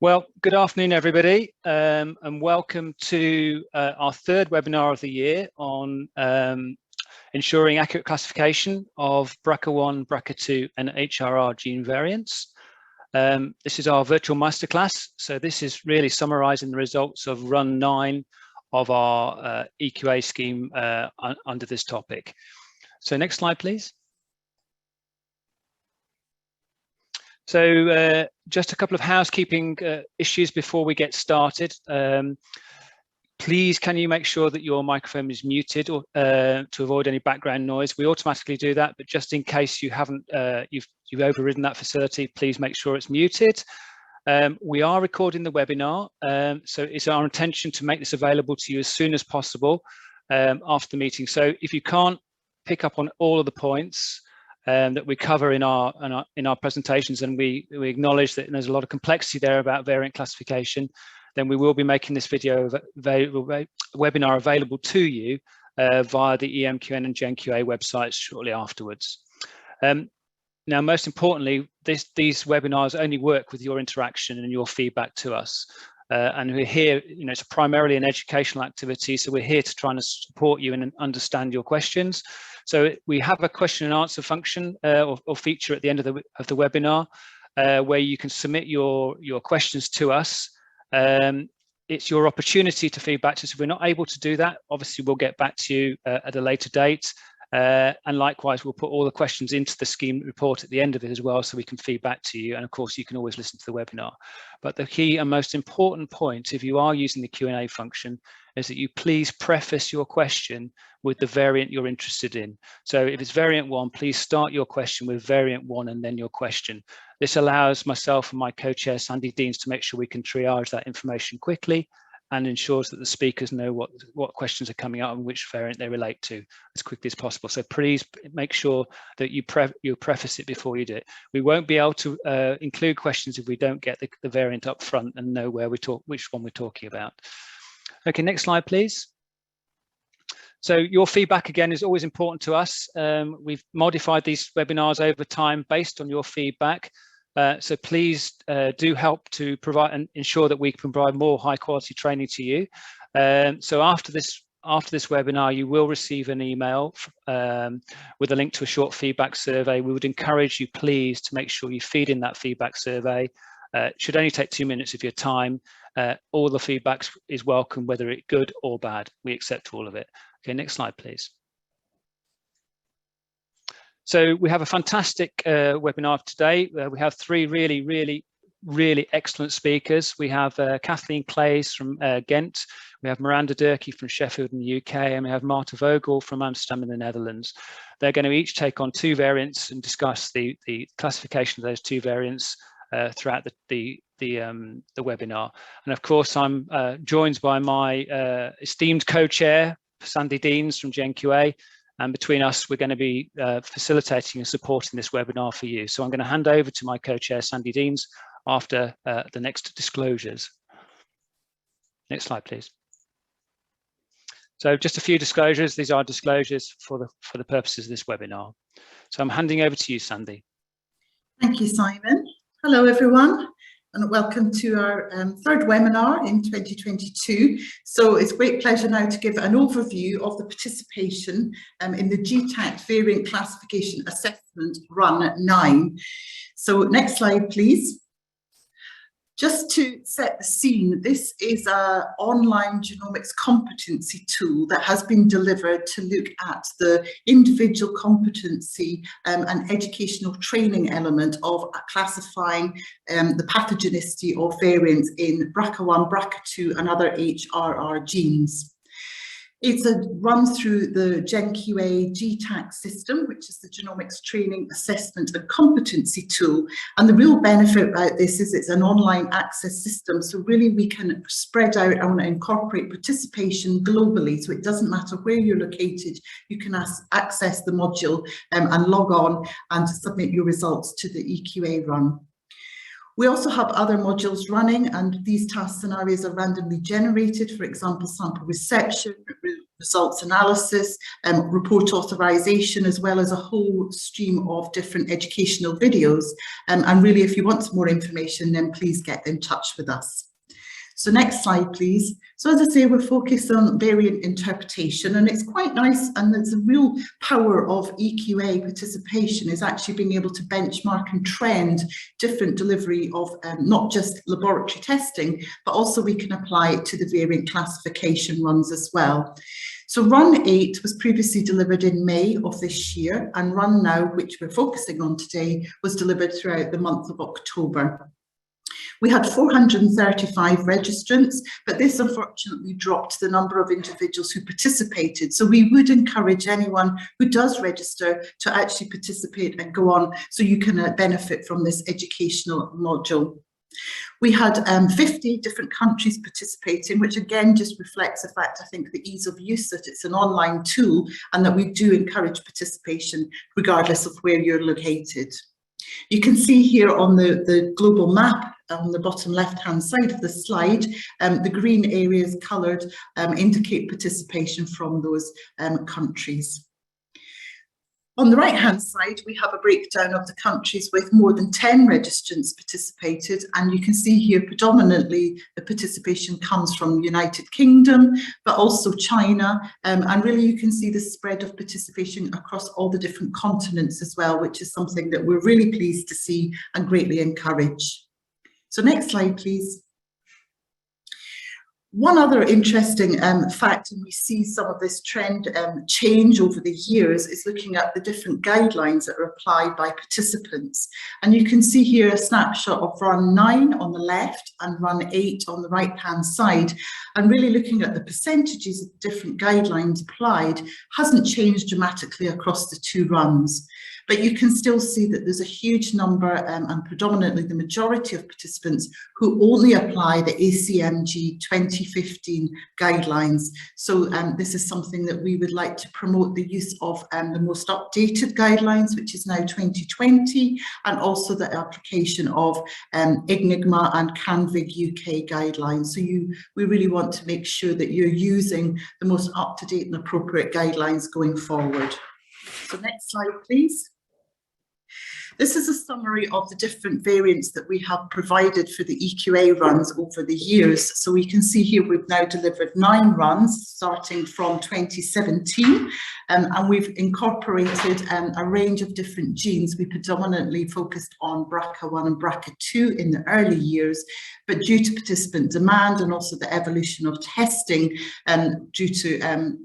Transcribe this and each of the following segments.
Well, good afternoon, everybody, and welcome to our third webinar of the year on ensuring accurate classification of BRCA1, BRCA2 and HRR gene variants. This is our virtual masterclass, so this is really summarising the results of run 9 of our EQA scheme under this topic. So next slide, please. So just a couple of housekeeping issues before we get started. Please, can you make sure that your microphone is muted or, to avoid any background noise? We automatically do that, but just in case you haven't, you've overridden that facility, please make sure it's muted. We are recording the webinar, so it's our intention to make this available to you as soon as possible after the meeting. So if you can't pick up on all of the points that we cover in our presentations, and we acknowledge that there's a lot of complexity there about variant classification, then we will be making this webinar available to you via the EMQN and GenQA websites shortly afterwards. Now, most importantly, these webinars only work with your interaction and your feedback to us. And we're here, it's primarily an educational activity, so we're here to try and support you and understand your questions. So we have a question and answer function or feature at the end of the webinar where you can submit your questions to us. It's your opportunity to feedback to us. If we're not able to do that, obviously we'll get back to you at a later date. And likewise, we'll put all the questions into the scheme report at the end of it as well, so we can feed back to you. And of course, you can always listen to the webinar. But the key and most important point, if you are using the Q&A function, is that you please preface your question with the variant you're interested in. So if it's variant 1, please start your question with variant 1 and then your question. This allows myself and my co-chair, Sandi Deans, to make sure we can triage that information quickly and ensures that the speakers know what questions are coming up and which variant they relate to as quickly as possible. So please make sure that you preface it before you do it. We won't be able to include questions if we don't get the variant up front and know which one we're talking about. Okay, next slide, please. So your feedback, again, is always important to us. We've modified these webinars over time based on your feedback. So please do help to provide and ensure that we can provide more high quality training to you. So after this webinar, you will receive an email with a link to a short feedback survey. We would encourage you, please, to make sure you feed in that feedback survey. It should only take 2 minutes of your time. All the feedback is welcome, whether it's good or bad. We accept all of it. Okay, next slide, please. So we have a fantastic webinar today. We have 3 really excellent speakers. We have Kathleen Claes from Ghent. We have Miranda Durkie from Sheffield in the UK, and we have Maartje Vogel from Amsterdam in the Netherlands. They're going to each take on 2 variants and discuss the classification of those 2 variants throughout the webinar. And of course, I'm joined by my esteemed co-chair, Sandi Deans from GenQA. And between us, we're going to be facilitating and supporting this webinar for you. So I'm going to hand over to my co-chair, Sandi Deans, after the next disclosures. Next slide, please. So just a few disclosures. These are disclosures for the purposes of this webinar. So I'm handing over to you, Sandi. Thank you, Simon. Hello, everyone, and welcome to our third webinar in 2022. So it's a great pleasure now to give an overview of the participation in the GTAC Variant Classification Assessment Run 9. So next slide, please. Just to set the scene, this is an online genomics competency tool that has been delivered to look at the individual competency and educational training element of classifying the pathogenicity of variants in BRCA1, BRCA2 and other HRR genes. It's a run through the GenQA GTAC system, which is the Genomics Training Assessment and Competency Tool. And the real benefit about this is it's an online access system. So really we can spread out and incorporate participation globally. So it doesn't matter where you're located, you can access the module and log on and submit your results to the EQA run. We also have other modules running, and these task scenarios are randomly generated, for example, sample reception, results analysis, report authorization, as well as a whole stream of different educational videos. And really, if you want some more information, then please get in touch with us. So next slide, please. So as I say, we're focused on variant interpretation, and it's quite nice, and it's a real power of EQA participation is actually being able to benchmark and trend different delivery of not just laboratory testing, but also we can apply it to the variant classification runs as well. So Run 8 was previously delivered in May of this year, and Run Now, which we're focusing on today, was delivered throughout the month of October. We had 435 registrants, but this unfortunately dropped the number of individuals who participated. So we would encourage anyone who does register to actually participate and go on so you can benefit from this educational module. We had 50 different countries participating, which again just reflects the fact, I think, the ease of use, that it's an online tool and that we do encourage participation regardless of where you're located. You can see here on the global map on the bottom left-hand side of the slide, the green areas coloured indicate participation from those countries. On the right-hand side, we have a breakdown of the countries with more than 10 registrants participated, and you can see here predominantly the participation comes from the United Kingdom, but also China, and really you can see the spread of participation across all the different continents as well, which is something that we're really pleased to see and greatly encourage. So next slide, please. One other interesting fact, and we see some of this trend change over the years, is looking at the different guidelines that are applied by participants. And you can see here a snapshot of Run 9 on the left and Run 8 on the right-hand side. And really looking at the percentages of different guidelines applied hasn't changed dramatically across the two runs. But you can still see that there's a huge number and predominantly the majority of participants who only apply the ACMG 2015 guidelines. So this is something that we would like to promote, the use of the most updated guidelines, which is now 2020, and also the application of IGNIGMA and CANVIG UK guidelines. So we really want to make sure that you're using the most up-to-date and appropriate guidelines going forward. So next slide, please. This is a summary of the different variants that we have provided for the EQA runs over the years. So we can see here we've now delivered 9 runs starting from 2017, and we've incorporated a range of different genes. We predominantly focused on BRCA1 and BRCA2 in the early years, but due to participant demand and also the evolution of testing due to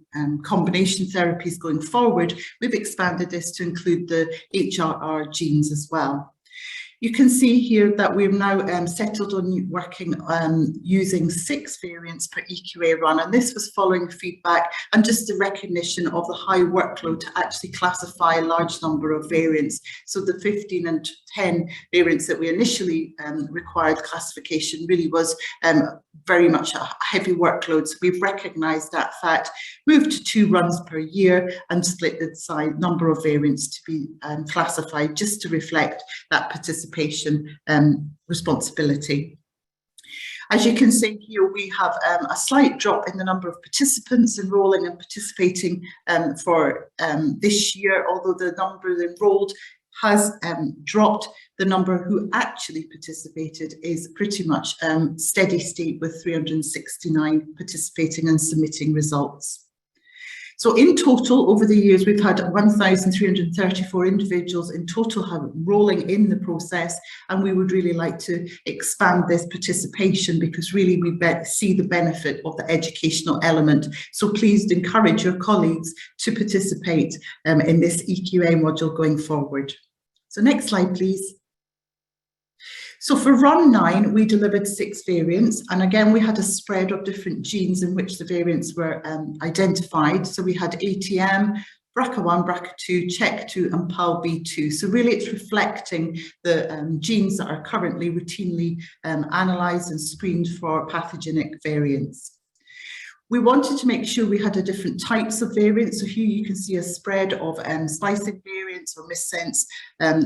combination therapies going forward, we've expanded this to include the HRR genes as well. You can see here that we've now settled on working using 6 variants per EQA run, and this was following feedback and just the recognition of the high workload to actually classify a large number of variants. So the 15 and 10 variants that we initially required classification really was very much a heavy workload. So we've recognised that fact, moved to 2 runs per year and split the number of variants to be classified just to reflect that participation responsibility. As you can see here, we have a slight drop in the number of participants enrolling and participating for this year, although the number enrolled has dropped. The number who actually participated is pretty much steady state with 369 participating and submitting results. So in total, over the years, we've had 1,334 individuals in total enrolling in the process, and we would really like to expand this participation because really we see the benefit of the educational element. So please encourage your colleagues to participate in this EQA module going forward. So next slide, please. So for Run 9, we delivered 6 variants, and again we had a spread of different genes in which the variants were identified. So we had ATM, BRCA1, BRCA2, CHEK2 and PALB2. So really it's reflecting the genes that are currently routinely analysed and screened for pathogenic variants. We wanted to make sure we had different types of variants. So here you can see a spread of splicing variants, variants or missense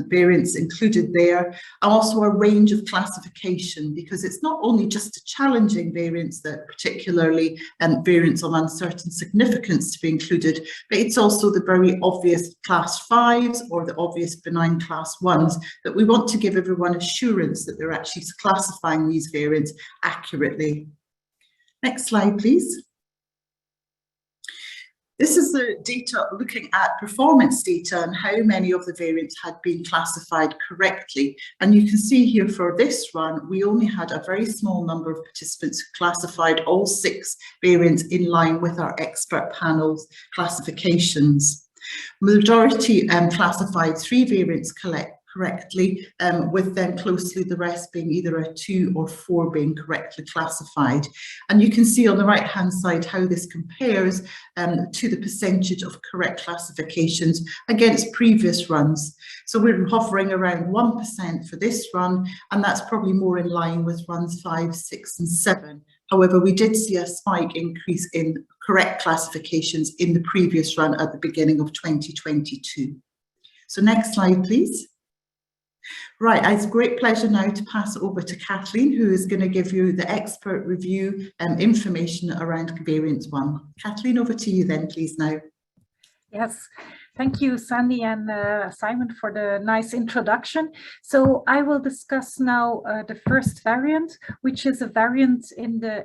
variants included there, and also a range of classification, because it's not only just the challenging variants that particularly variants of uncertain significance to be included, but it's also the very obvious class 5s or the obvious benign class 1s that we want to give everyone assurance that they're actually classifying these variants accurately. Next slide, please. This is the data looking at performance data and how many of the variants had been classified correctly. And you can see here for this run, we only had a very small number of participants who classified all 6 variants in line with our expert panel's classifications. Majority classified 3 variants correctly, with then closely the rest being either a 2 or 4 being correctly classified. And you can see on the right hand side how this compares to the percentage of correct classifications against previous runs. So we're hovering around 1% for this run, and that's probably more in line with runs 5, 6 and 7. However, we did see a spike increase in correct classifications in the previous run at the beginning of 2022. So next slide, please. Right, it's a great pleasure now to pass it over to Kathleen, who is going to give you the expert review and information around variant 1. Kathleen, over to you then, please, now. Yes, thank you, Sandy and Simon, for the nice introduction. So I will discuss now the first variant, which is a variant in the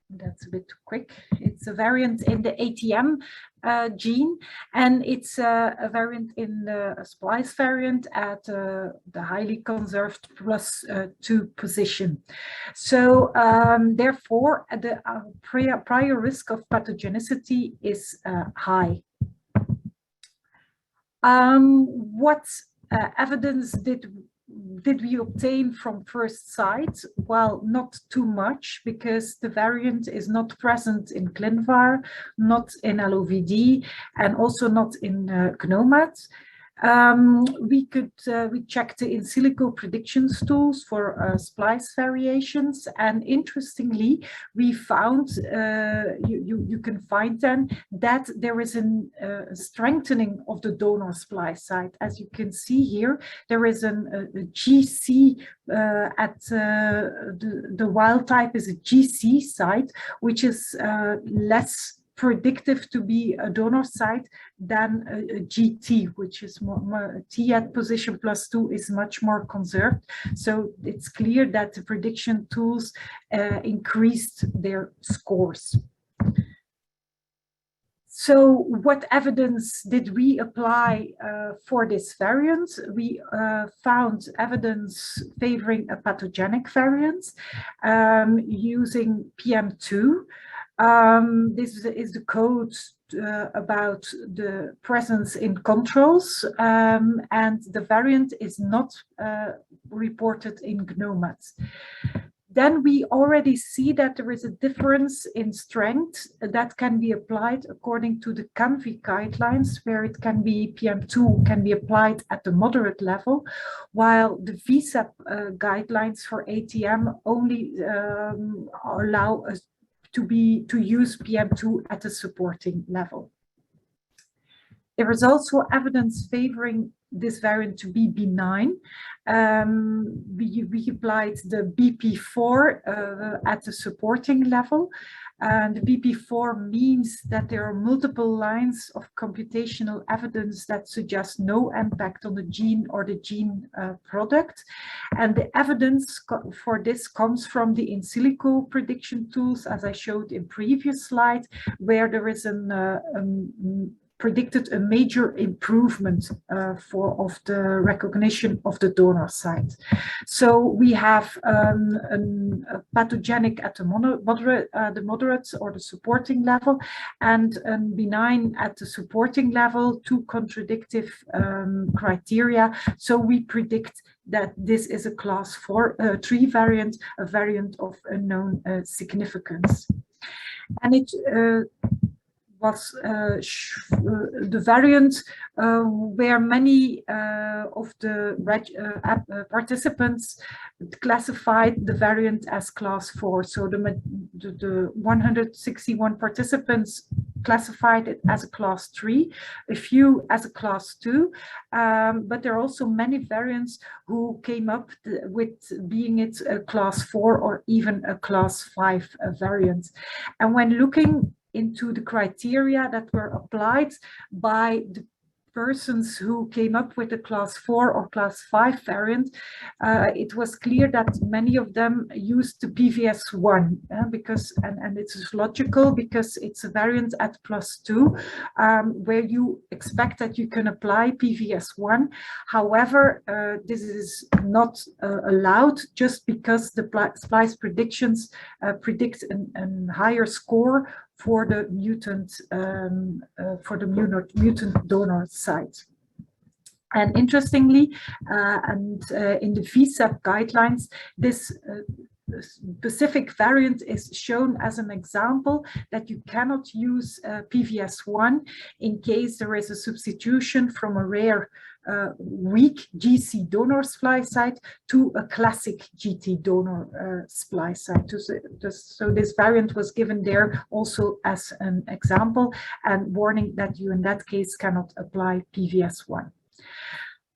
that's a bit too quick. It's a variant in the ATM gene, and it's a variant in the splice variant at the highly conserved +2 position. So therefore, the prior risk of pathogenicity is high. What evidence did we obtain from first sight? Well, not too much, because the variant is not present in ClinVar, not in LOVD, and also not in GNOMAD. We checked the in silico predictions tools for splice variations, and interestingly, we found you can find then that there is a strengthening of the donor splice site. As you can see here, there is a GC at the wild type is a GC site, which is less predictive to be a donor site than a GT, which is more T at position +2 is much more conserved. So it's clear that the prediction tools increased their scores. So what evidence did we apply for this variant? We found evidence favoring a pathogenic variant using PM2. This is the code about the presence in controls, and the variant is not reported in GNOMAD. Then we already see that there is a difference in strength that can be applied according to the CAMVI guidelines, where it can be PM2 can be applied at the moderate level, while the VSAP guidelines for ATM only allow us to use PM2 at a supporting level. There is also evidence favoring this variant to be benign. We applied the BP4 at the supporting level. And the BP4 means that there are multiple lines of computational evidence that suggest no impact on the gene or the gene product. And the evidence for this comes from the in silico prediction tools, as I showed in previous slide, where there is predicted a major improvement of the recognition of the donor site. So we have a pathogenic at the moderate or the supporting level, and benign at the supporting level, 2 contradictive criteria. So we predict that this is a class 3 variant, a variant of unknown significance. And it was the variant where many of the participants classified the variant as class 4. So the 161 participants classified it as a class 3, a few as a class 2, but there are also many variants who came up with being it a class 4 or even a class 5 variant. And when looking into the criteria that were applied by the persons who came up with a class 4 or class 5 variant, it was clear that many of them used the PVS1 because, and it's logical because it's a variant at +2 where you expect that you can apply PVS1. However, this is not allowed just because the splice predictions predict a higher score for the mutant mutant donor site. And interestingly, in the VSEP guidelines, this specific variant is shown as an example that you cannot use PVS1 in case there is a substitution from a rare weak GC donor splice site to a classic GT donor splice site. So this variant was given there also as an example, and warning that you in that case cannot apply PVS1.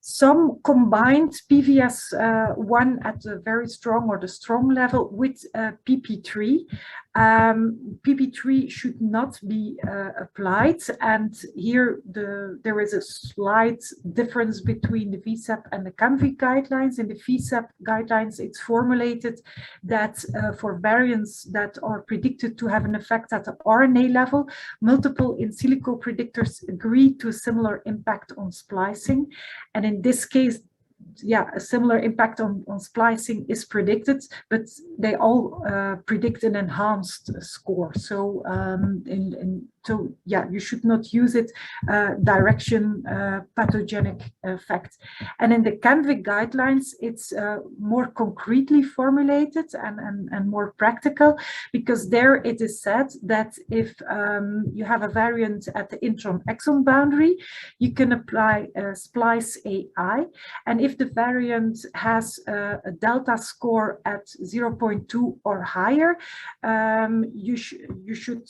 Some combined PVS1 at a very strong or the strong level with PP3. PP3 should not be applied, and here there is a slight difference between the VSEP and the CANVI guidelines. In the VSEP guidelines, it's formulated that for variants that are predicted to have an effect at the RNA level, multiple in silico predictors agree to a similar impact on splicing, and in this case, yeah, a similar impact on splicing is predicted, but they all predict an enhanced score. So, so yeah, you should not use it direction pathogenic effect. And in the CANVI guidelines, it's more concretely formulated and more practical, because there it is said that if you have a variant at the intron-exon boundary, you can apply splice AI, and if the variant has a delta score at 0.2 or higher, you should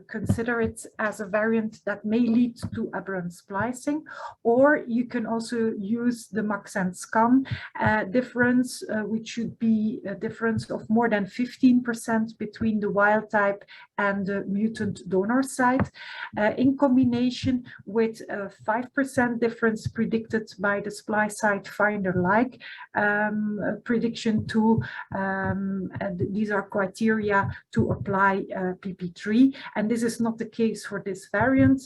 consider it as a variant that may lead to aberrant splicing, or you can also use the Maxent scan difference, which should be a difference of more than 15% between the wild type and the mutant donor site, in combination with a 5% difference predicted by the splice site finder-like prediction tool. And these are criteria to apply PP3, and this is not the case for this variant.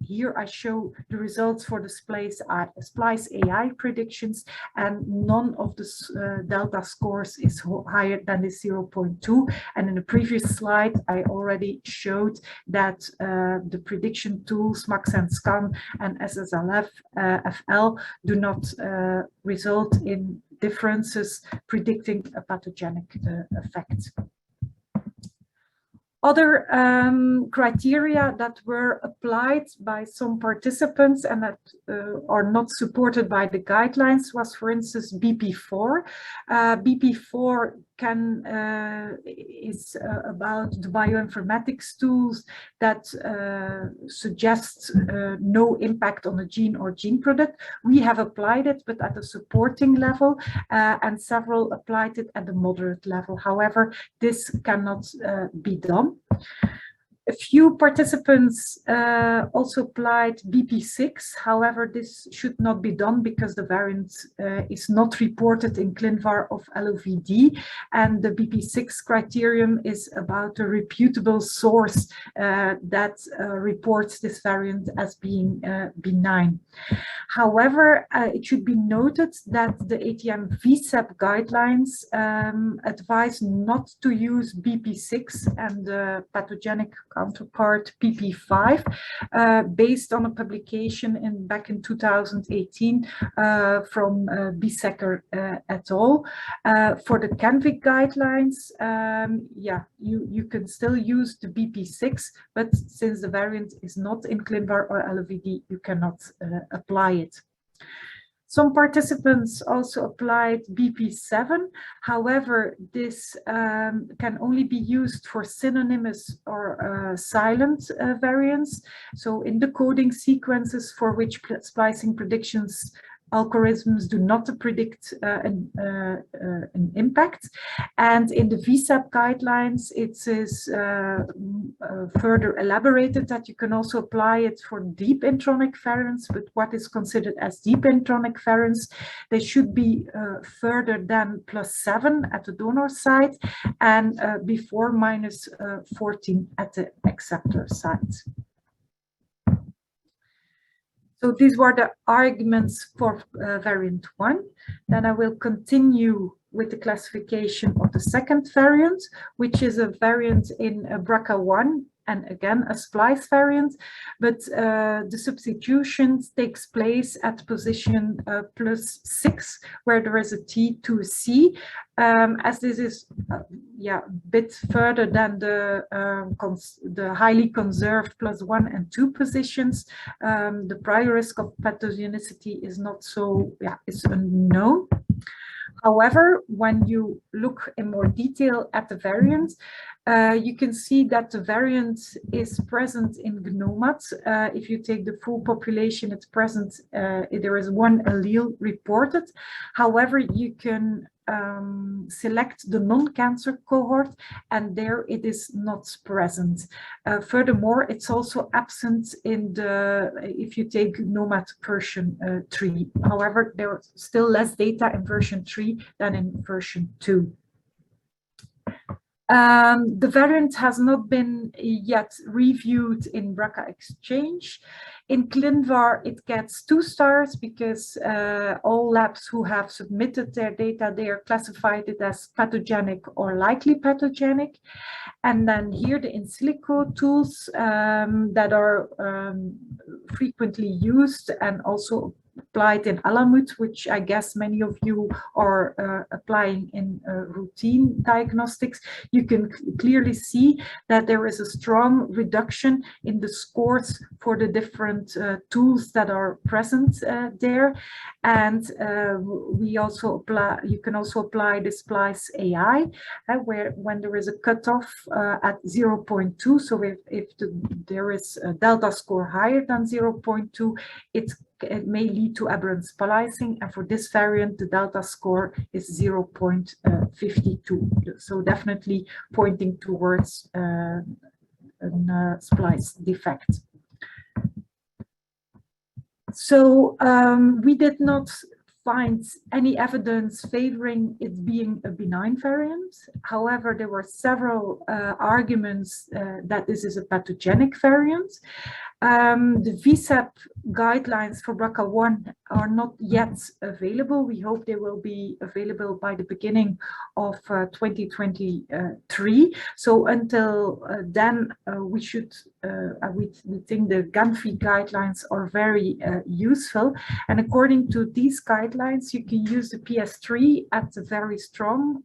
Here I show the results for the splice AI predictions, and none of the delta scores is higher than the 0.2. And in the previous slide, I already showed that the prediction tools, Maxent scan and SSLF FL, do not result in differences predicting a pathogenic effect. Other criteria that were applied by some participants and that are not supported by the guidelines was, for instance, BP4. BP4 is about the bioinformatics tools that suggest no impact on a gene or gene product. We have applied it, but at a supporting level, and several applied it at the moderate level. However, this cannot be done. A few participants also applied BP6. However, this should not be done because the variant is not reported in ClinVar of LOVD, and the BP6 criterion is about a reputable source that reports this variant as being benign. However, it should be noted that the ATM VSEP guidelines advise not to use BP6 and the pathogenic counterpart PP5 based on a publication back in 2018 from Biesecker et al. For the CANVI guidelines, yeah, you can still use the BP6, but since the variant is not in ClinVar or LOVD, you cannot apply it. Some participants also applied BP7. However, this can only be used for synonymous or silent variants. So in the coding sequences for which splicing predictions algorithms do not predict an impact. And in the VSAP guidelines, it is further elaborated that you can also apply it for deep intronic variants, but what is considered as deep intronic variants, they should be further than +7 at the donor site and before -14 at the acceptor site. So these were the arguments for variant 1. Then I will continue with the classification of the second variant, which is a variant in BRCA1, and again a splice variant, but the substitution takes place at position +6, where there is a T2C. As this is a bit further than the highly conserved +1 and 2 positions, the prior risk of pathogenicity is not so, is unknown. However, when you look in more detail at the variant, you can see that the variant is present in GNOMAD. If you take the full population, it's present, there is one allele reported. However, you can select the non-cancer cohort, and there it is not present. Furthermore, it's also absent in the, if you take GNOMAD version 3. However, there are still less data in version 3 than in version 2. The variant has not been yet reviewed in BRCA Exchange. In ClinVar, it gets 2 stars because all labs who have submitted their data, they are classified it as pathogenic or likely pathogenic. And then here the in silico tools that are frequently used and also applied in Alamut, which I guess many of you are applying in routine diagnostics, you can clearly see that there is a strong reduction in the scores for the different tools that are present there. And we also apply, you can also apply the Splice AI, where when there is a cutoff at 0.2, so if there is a delta score higher than 0.2, it may lead to aberrant splicing, and for this variant, the delta score is 0.52. So definitely pointing towards a splice defect. So we did not find any evidence favoring it being a benign variant. However, there were several arguments that this is a pathogenic variant. The VSAP guidelines for BRCA1 are not yet available. We hope they will be available by the beginning of 2023. So until then, we should, we think the GANFI guidelines are very useful. And according to these guidelines, you can use the PS3 at a very strong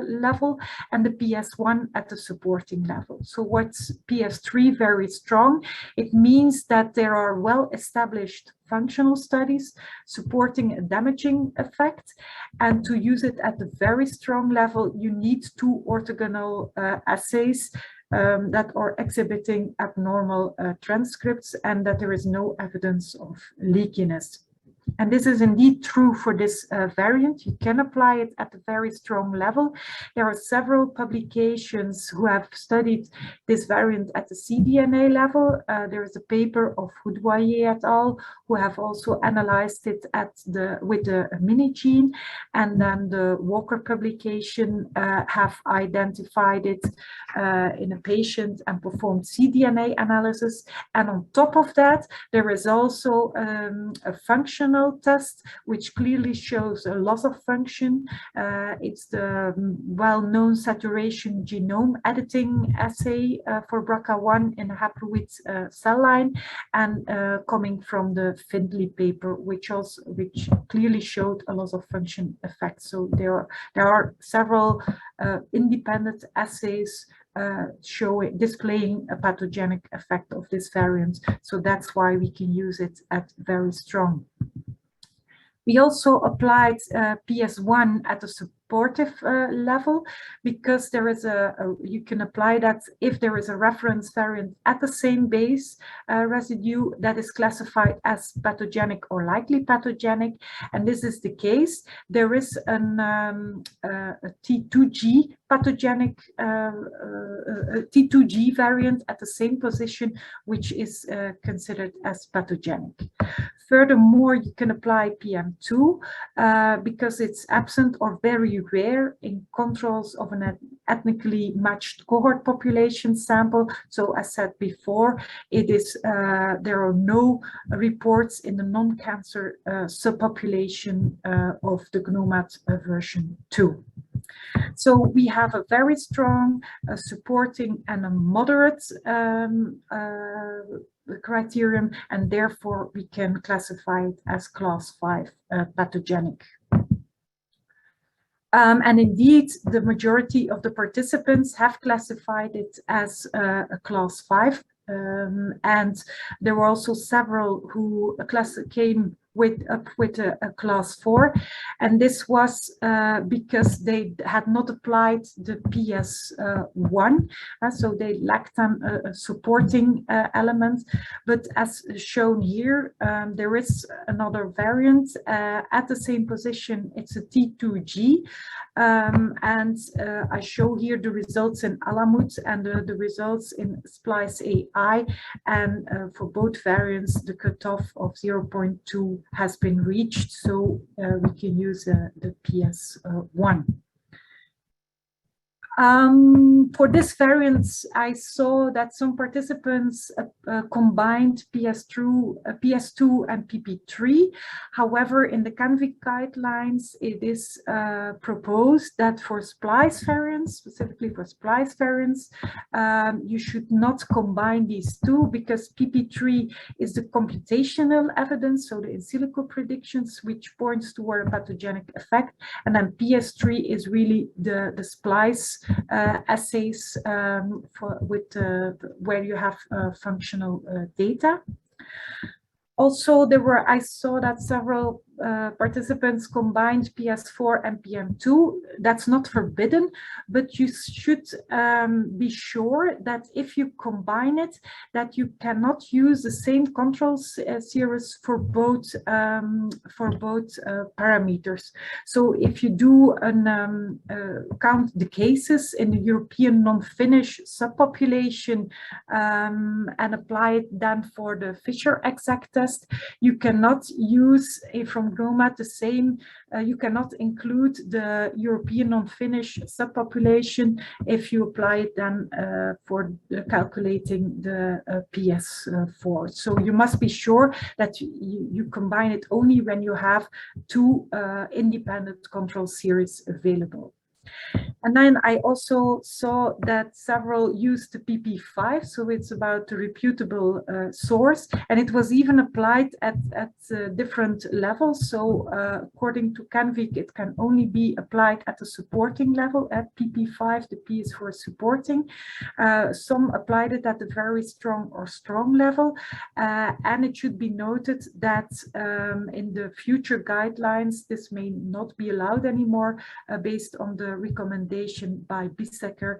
level and the PS1 at the supporting level. So what's PS3 very strong? It means that there are well-established functional studies supporting a damaging effect, and to use it at the very strong level, you need 2 orthogonal assays that are exhibiting abnormal transcripts and that there is no evidence of leakiness. And this is indeed true for this variant. You can apply it at a very strong level. There are several publications who have studied this variant at the cDNA level. There is a paper of Houdoyer et al. Who have also analyzed it at with the mini-gene. And then the Walker publication have identified it in a patient and performed cDNA analysis. And on top of that, there is also a functional test which clearly shows a loss of function. It's the well-known saturation genome editing assay for BRCA1 in a haploid cell line, and coming from the Findlay paper, which clearly showed a loss of function effect. So there are several independent assays displaying a pathogenic effect of this variant. So that's why we can use it at very strong. We also applied PS1 at a supportive level, because there is you can apply that if there is a reference variant at the same base residue that is classified as pathogenic or likely pathogenic, and this is the case. There is a T2G pathogenic T2G variant at the same position, which is considered as pathogenic. Furthermore, you can apply PM2 because it's absent or very rare in controls of an ethnically matched cohort population sample. So as said before, it is there are no reports in the non-cancer subpopulation of the GNOMAD version 2. So we have a very strong supporting and a moderate criterion, and therefore we can classify it as class 5 pathogenic. And indeed, the majority of the participants have classified it as a class 5. And there were also several who came with a class 4, and this was because they had not applied the PS1, so they lacked a supporting element. But as shown here, there is another variant at the same position. It's a T2G, and I show here the results in Alamut and the results in Splice AI, and for both variants the cutoff of 0.2 has been reached, so we can use the PS1. For this variant, I saw that some participants combined PS2 and PP3. However, in the CANVIC guidelines, it is proposed that for splice variants, specifically for splice variants, you should not combine these two, because PP3 is the computational evidence, so the in silico predictions, which points toward a pathogenic effect, and then PS3 is really the splice assays where you have functional data. Also, I saw that several participants combined PS4 and PM2. That's not forbidden, but you should be sure that if you combine it, that you cannot use the same control series for both parameters. So if you do count the cases in the European non-Finnish subpopulation and apply it then for the Fisher exact test, you cannot use from GNOMAD the same, you cannot include the European non-Finnish subpopulation if you apply it then for calculating the PS4. So you must be sure that you combine it only when you have two independent control series available. And then I also saw that several used the PP5, so it's about the reputable source, and it was even applied at different levels. So according to CANVIC, it can only be applied at the supporting level at PP5, the P is for supporting. Some applied it at a very strong or strong level, and it should be noted that in the future guidelines, this may not be allowed anymore based on the recommendation by Bisseker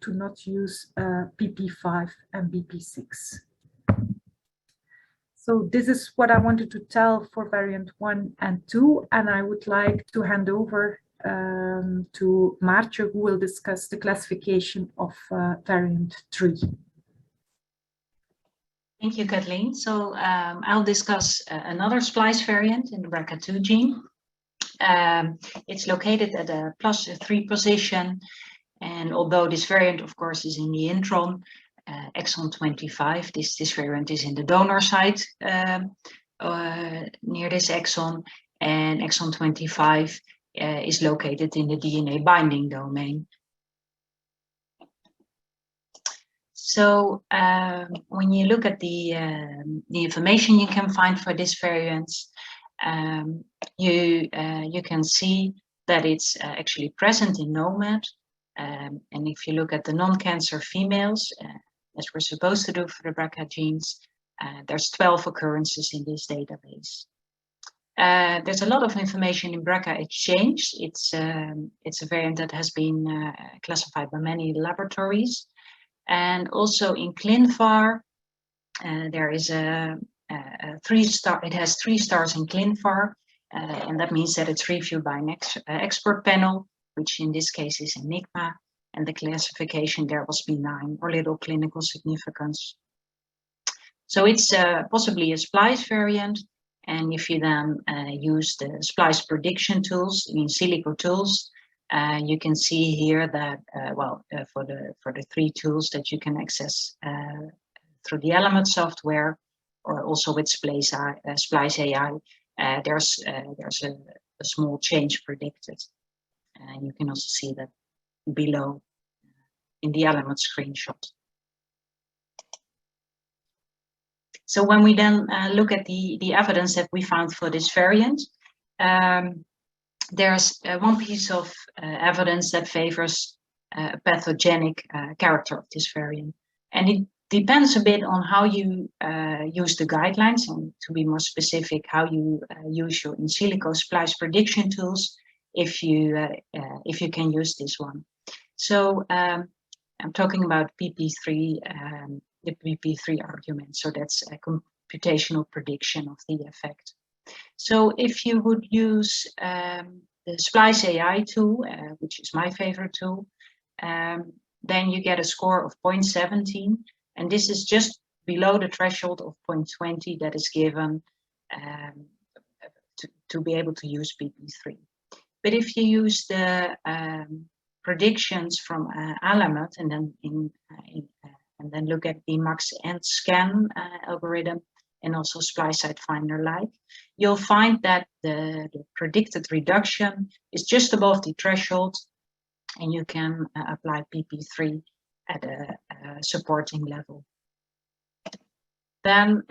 to not use PP5 and BP6. So this is what I wanted to tell for variant 1 and 2, and I would like to hand over to Maartje, who will discuss the classification of variant 3. Thank you, Kathleen. So I'll discuss another splice variant in the BRCA2 gene. It's located at a +3 position, and although this variant, of course, is in the intron, exon 25, this variant is in the donor site near this exon, and exon 25 is located in the DNA binding domain. So when you look at the information you can find for this variant, you can see that it's actually present in GNOMAD, and if you look at the non-cancer females, as we're supposed to do for the BRCA genes, there's 12 occurrences in this database. There's a lot of information in BRCA exchange. It's a variant that has been classified by many laboratories. And also in ClinVar, there is a 3-star, it has 3 stars in ClinVar, and that means that it's reviewed by an expert panel, which in this case is Enigma, and the classification there was benign or little clinical significance. So it's possibly a splice variant, and if you then use the splice prediction tools, in silico tools, you can see here that for the 3 tools that you can access through the Element software, or also with Splice AI, there's a small change predicted. You can also see that below in the Element screenshot. So when we then look at the evidence that we found for this variant, there's one piece of evidence that favors a pathogenic character of this variant. And it depends a bit on how you use the guidelines, and to be more specific, how you use your in silico splice prediction tools, if you can use this one. So I'm talking about PP3, the PP3 argument. So that's a computational prediction of the effect. So if you would use the Splice AI tool, which is my favorite tool, then you get a score of 0.17. And this is just below the threshold of 0.20 that is given to be able to use PP3. But if you use the predictions from Alamet and then look at the max and scan algorithm, and also Splice Site Finder like, you'll find that the predicted reduction is just above the threshold, and you can apply PP3 at a supporting level. Then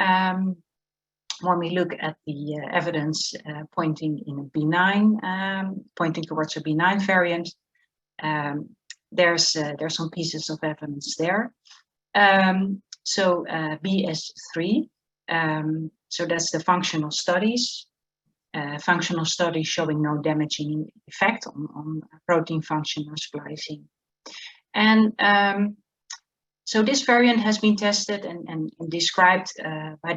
when we look at the evidence pointing in a benign, pointing towards a benign variant, there's some pieces of evidence there. So BS3, so that's the functional studies. Functional studies showing no damaging effect on protein function or splicing. And so this variant has been tested and described by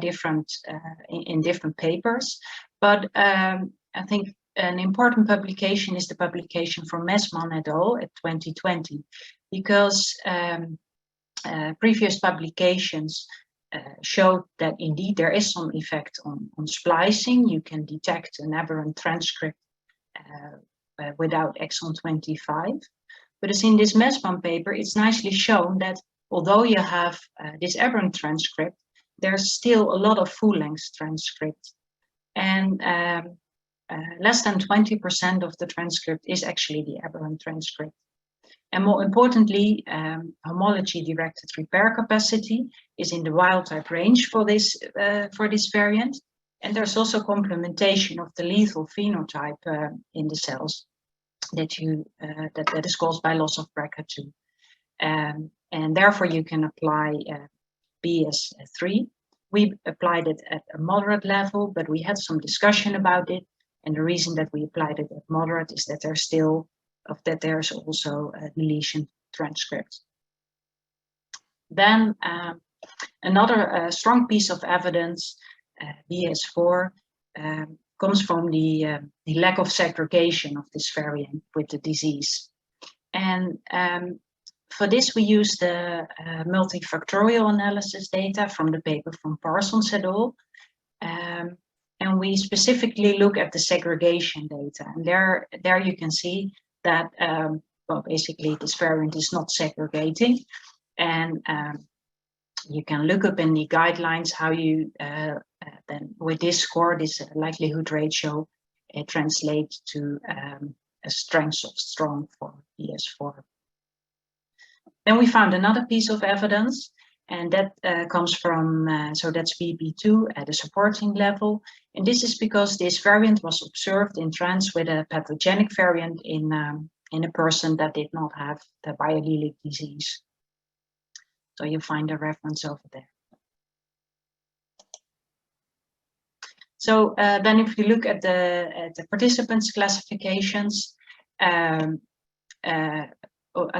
in different papers. But I think an important publication is the publication from Mesman et al. At 2020, because previous publications showed that indeed there is some effect on splicing. You can detect an aberrant transcript without exon 25. But as in this Mesman paper, it's nicely shown that although you have this aberrant transcript, there's still a lot of full-length transcript. And less than 20% of the transcript is actually the aberrant transcript. And more importantly, homology-directed repair capacity is in the wild-type range for this variant. And there's also complementation of the lethal phenotype in the cells that is caused by loss of BRCA2. And therefore, you can apply BS3. We applied it at a moderate level, but we had some discussion about it. And the reason that we applied it at moderate is that there's also a deletion transcript. Then another strong piece of evidence, BS4, comes from the lack of segregation of this variant with the disease. And for this, we use the multifactorial analysis data from the paper from Parsons et al. And we specifically look at the segregation data. And there you can see that, well, basically this variant is not segregating. And you can look up in the guidelines how you then with this score, this likelihood ratio, it translates to a strength of strong for BS4. Then we found another piece of evidence, and that comes from, so that's BB2 at a supporting level. And this is because this variant was observed in trans with a pathogenic variant in a person that did not have the biallelic disease. So you find a reference over there. So then if you look at the participants' classifications, I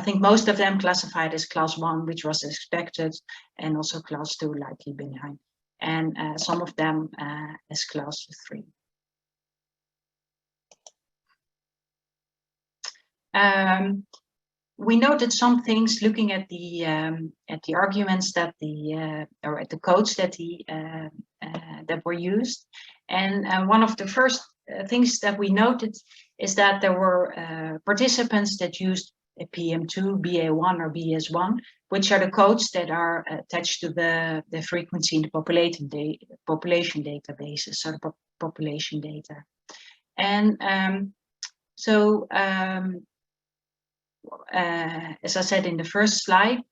think most of them classified as class 1, which was expected, and also class 2, likely benign, and some of them as class 3. We noted some things looking at the arguments that or at the codes that that were used, and one of the first things that we noted is that there were participants that used a PM2, BA1, or BS1, which are the codes that are attached to the frequency in the population databases, so the population data, and as I said in the first slide,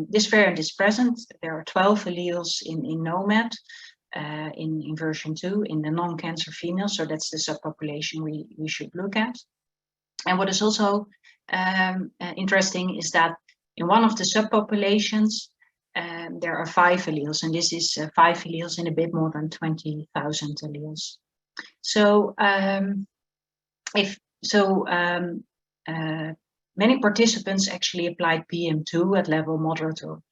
this variant is present. There are 12 alleles in NOMAD in version 2 in the non-cancer females, so that's the subpopulation we should look at. And what is also interesting is that in one of the subpopulations, there are 5 alleles, and this is 5 alleles in a bit more than 20,000 alleles. So many participants actually applied PM2 at level moderate or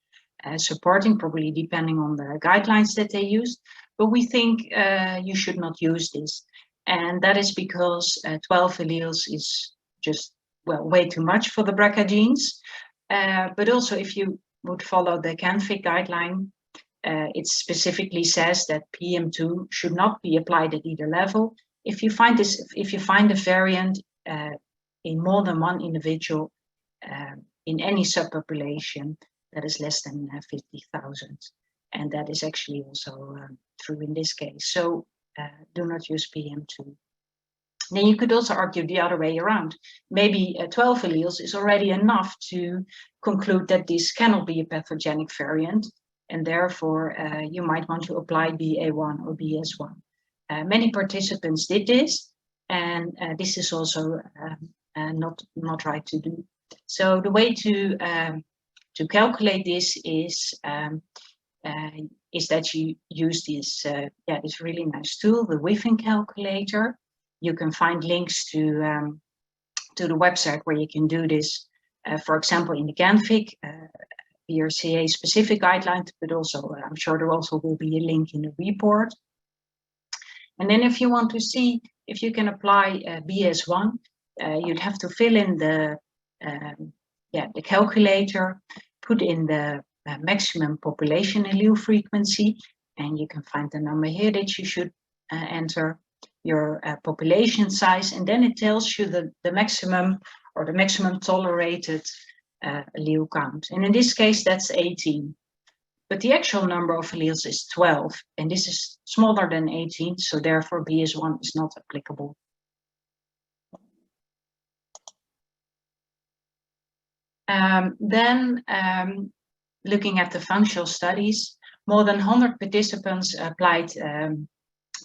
supporting, probably depending on the guidelines that they used. But we think you should not use this. And that is because 12 alleles is just, well, way too much for the BRCA genes. But also if you would follow the GenQA guideline, it specifically says that PM2 should not be applied at either level. If you find a variant in more than one individual in any subpopulation that is less than 50,000. And that is actually also true in this case. So do not use PM2. Then you could also argue the other way around. Maybe 12 alleles is already enough to conclude that this cannot be a pathogenic variant, and therefore you might want to apply BA1 or BS1. Many participants did this, and this is also not right to do. So the way to calculate this is that you use this this really nice tool, the Within calculator. You can find links to the website where you can do this. For example, in the GenQA BRCA specific guidelines, but also I'm sure there also will be a link in the report. And then if you want to see if you can apply BS1, you'd have to fill in the calculator, put in the maximum population allele frequency, and you can find the number here that you should enter, your population size, and then it tells you the maximum or the maximum tolerated allele count. And in this case, that's 18. But the actual number of alleles is 12, and this is smaller than 18, so therefore BS1 is not applicable. Looking at the functional studies, more than 100 participants applied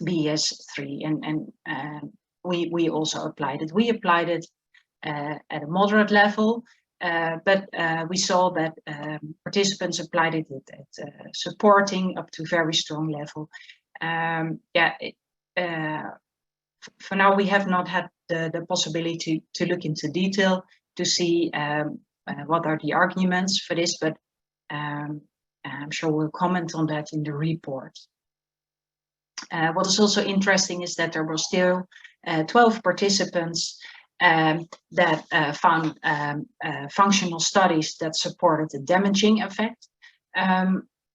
BS3, and we also applied it. We applied it at a moderate level, but we saw that participants applied it at supporting up to very strong level. For now, we have not had the possibility to look into detail to see what are the arguments for this, but I'm sure we'll comment on that in the report. What is also interesting is that there were still 12 participants that found functional studies that supported the damaging effect.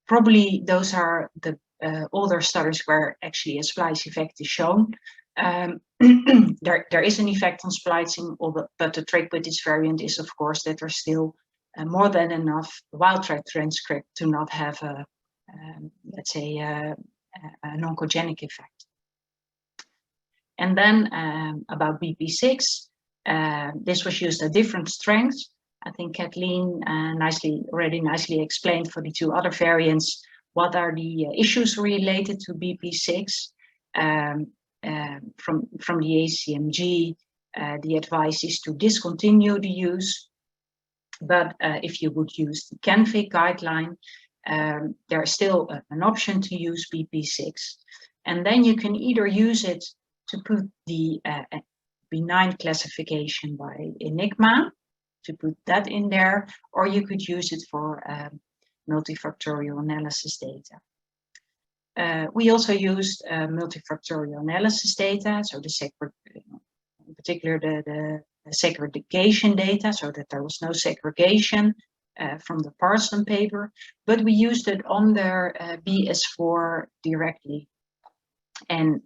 Probably those are the older studies where actually a splice effect is shown. There is an effect on splicing, but the trick with this variant is, of course, that there's still more than enough wild type transcript to not have a, let's say, a non-cogenic effect. And then about BP6, this was used at different strengths. I think Kathleen already nicely explained for the two other variants what are the issues related to BP6. From the ACMG, the advice is to discontinue the use. But if you would use the GenQA guideline, there is still an option to use BP6. And then you can either use it to put the benign classification by Enigma, to put that in there, or you could use it for multifactorial analysis data. We also used multifactorial analysis data, so in particular the segregation data, so that there was no segregation from the Parsons paper, but we used it on their BS4 directly. And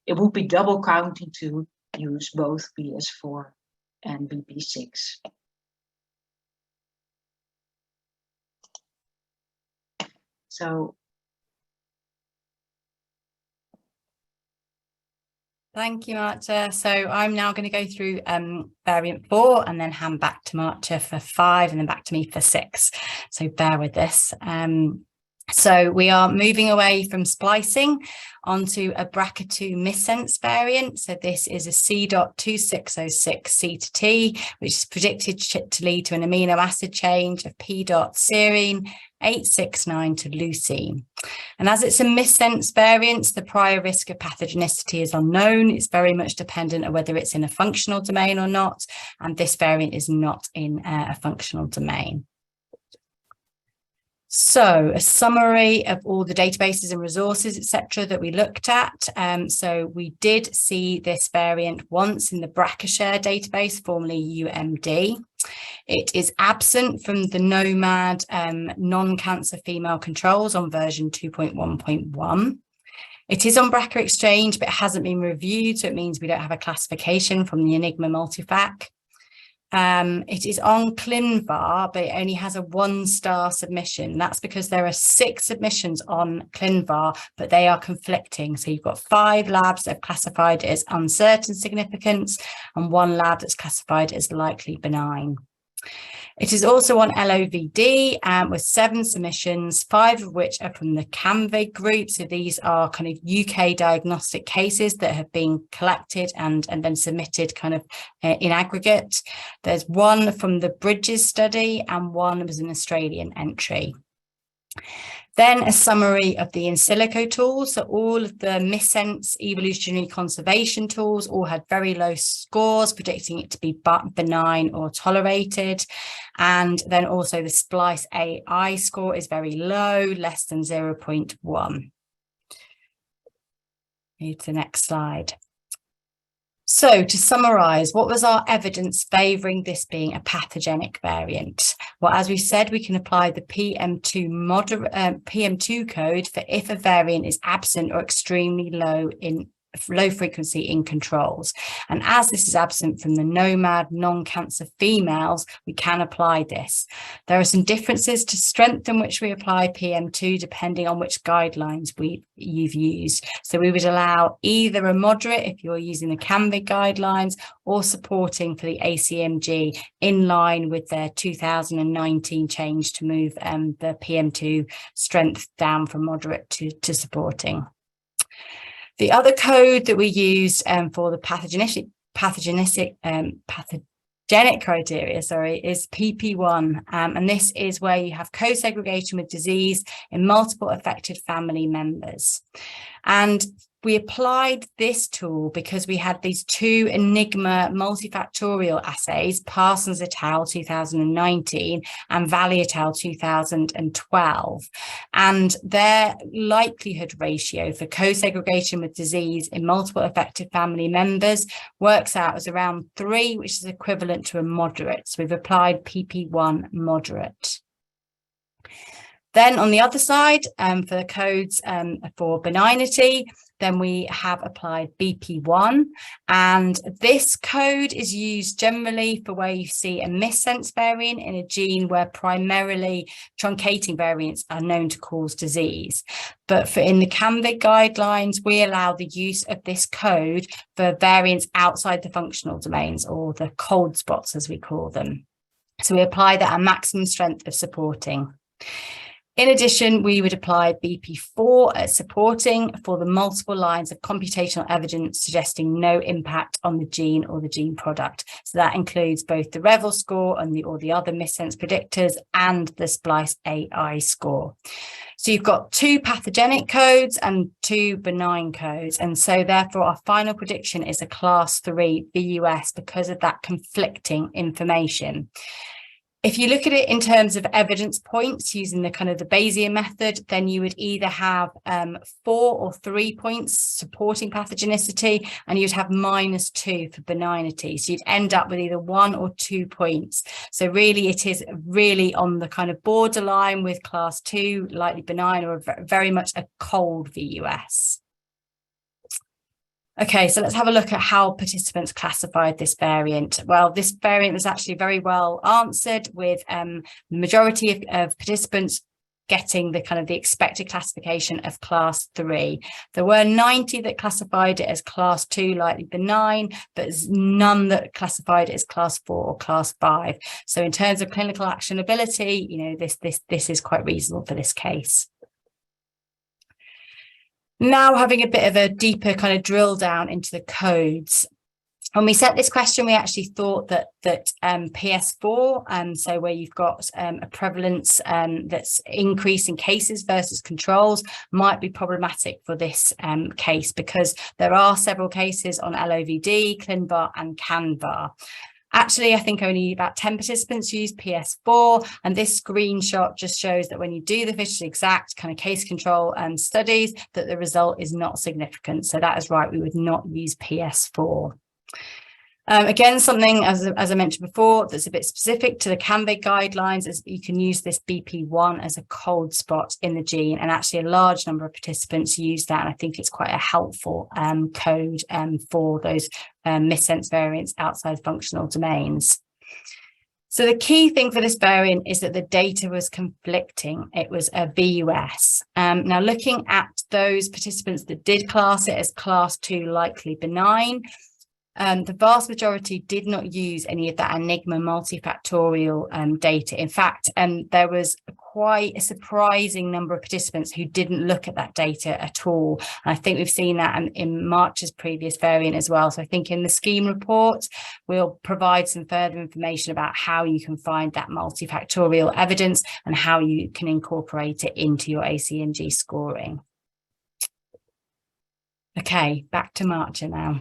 it would be double counting to use both BS4 and BP6. So thank you, Maartje. So I'm now going to go through variant 4 and then hand back to Maartje for 5 and then back to me for 6. So bear with this. So we are moving away from splicing onto a BRCA2 missense variant. So this is a C.2606 C to T, which is predicted to lead to an amino acid change of P.serine 869 to leucine. And as it's a missense variant, the prior risk of pathogenicity is unknown. It's very much dependent on whether it's in a functional domain or not. And this variant is not in a functional domain. So a summary of all the databases and resources, etc., that we looked at. So we did see this variant once in the BRCA database, formerly UMD. It is absent from the NOMAD non-cancer female controls on version 2.1.1. It is on BRCA Exchange, but it hasn't been reviewed, so it means we don't have a classification from the Enigma multifac. It is on ClinVar, but it only has a 1-star submission. That's because there are 6 submissions on ClinVar, but they are conflicting. So you've got 5 labs that have classified as uncertain significance and 1 lab that's classified as likely benign. It is also on LOVD with 7 submissions, 5 of which are from the CAMVIG group. So these are kind of UK diagnostic cases that have been collected and then submitted kind of in aggregate. There's 1 from the Bridges study and 1 was an Australian entry. Then a summary of the in silico tools. So all of the missense evolutionary conservation tools all had very low scores, predicting it to be benign or tolerated. And then also the splice AI score is very low, less than 0.1. Move to the next slide. So to summarise, what was our evidence favouring this being a pathogenic variant? Well, as we said, we can apply the PM2 code for if a variant is absent or extremely low frequency in controls. And as this is absent from the NOMAD non-cancer females, we can apply this. There are some differences to strength in which we apply PM2 depending on which guidelines you've used. So we would allow either a moderate if you're using the CAMVIG guidelines or supporting for the ACMG in line with their 2019 change to move the PM2 strength down from moderate to supporting. The other code that we used for the pathogenic criteria, is PP1, and this is where you have co-segregation with disease in multiple affected family members. And we applied this tool because we had these 2 Enigma multifactorial assays, Parsons et al. 2019 and Valley et al. 2012. And their likelihood ratio for co-segregation with disease in multiple affected family members works out as around 3, which is equivalent to a moderate. So we've applied PP1 moderate. Then on the other side, for the codes for benignity, then we have applied BP1, and this code is used generally for where you see a missense variant in a gene where primarily truncating variants are known to cause disease. But for in the CAMVIG guidelines, we allow the use of this code for variants outside the functional domains, or the cold spots as we call them. So we apply that at maximum strength of supporting. In addition, we would apply BP4 as supporting for the multiple lines of computational evidence suggesting no impact on the gene or the gene product. So that includes both the Revel score and the other missense predictors and the Splice AI score. So you've got 2 pathogenic codes and 2 benign codes. And so therefore our final prediction is a class 3 VUS because of that conflicting information. If you look at it in terms of evidence points using the kind of the Bayesian method, then you would either have 4 or 3 points supporting pathogenicity, and you'd have -2 for benignity. So you'd end up with either 1 or 2 points. So really it is really on the kind of borderline with class 2, likely benign, or very much a cold VUS. Okay, so let's have a look at how participants classified this variant. Well, this variant was actually very well answered, with the majority of participants getting the kind of the expected classification of class 3. There were 90 that classified it as class 2, likely benign, but none that classified it as class 4 or class 5. So in terms of clinical actionability, you know, this is quite reasonable for this case. Now, having a bit of a deeper kind of drill down into the codes. When we set this question, we actually thought that PS4, so where you've got a prevalence that's increasing cases versus controls, might be problematic for this case, because there are several cases on LOVD, ClinVar and CanVar. Actually, I think only about 10 participants used PS4, and this screenshot just shows that when you do the visually exact kind of case control studies, that the result is not significant. So that is right, we would not use PS4. Again, something, as I mentioned before, that's a bit specific to the CANVA guidelines is you can use this BP1 as a cold spot in the gene, and actually a large number of participants use that, and I think it's quite a helpful code for those missense variants outside functional domains. So the key thing for this variant is that the data was conflicting. It was a VUS. Now, looking at those participants that did class it as class 2 likely benign, the vast majority did not use any of that Enigma multifactorial data. In fact, there was quite a surprising number of participants who didn't look at that data at all. And I think we've seen that in Maartje's previous variant as well. So I think in the scheme report, we'll provide some further information about how you can find that multifactorial evidence and how you can incorporate it into your ACNG scoring. Okay, back to Maartje now.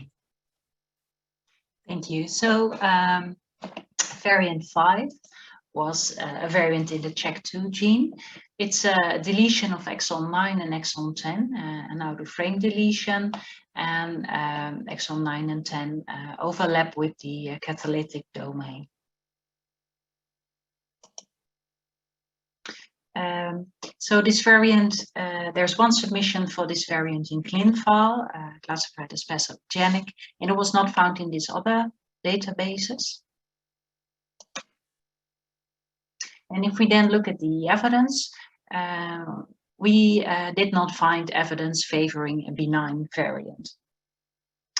Thank you. So variant 5 was a variant in the CHEK2 gene. It's a deletion of exon 9 and exon 10, an out-of-frame deletion, and exon 9 and 10 overlap with the catalytic domain. So this variant, there's one submission for this variant in ClinVar, classified as pathogenic, and it was not found in these other databases. And if we then look at the evidence, we did not find evidence favoring a benign variant.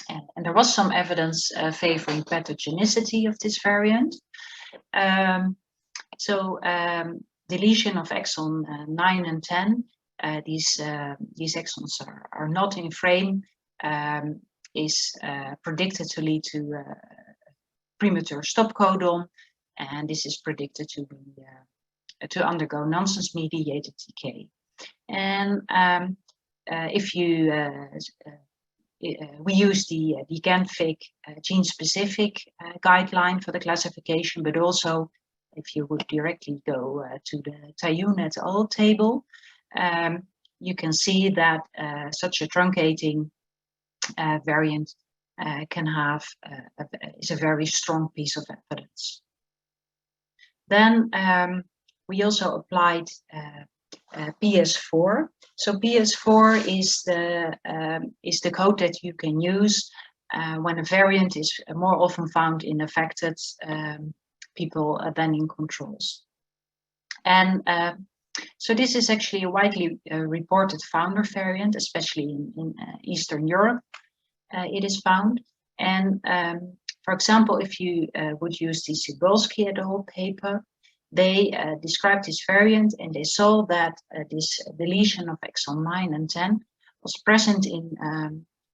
And there was some evidence favoring pathogenicity of this variant. Deletion of exon 9 and 10, these exons are not in frame, is predicted to lead to premature stop codon, and this is predicted to be to undergo nonsense-mediated decay. And if you we use the Ghent gene-specific guideline for the classification, but also if you would directly go to the Tayoun et al. Table, you can see that such a truncating variant can have is a very strong piece of evidence. Then we also applied PS4. So PS4 is the code that you can use when a variant is more often found in affected people than in controls. And so this is actually a widely reported founder variant, especially in Eastern Europe. It is found. And for example, if you would use the Cybulski et al. Paper, they described this variant, and they saw that this deletion of exon 9 and 10 was present in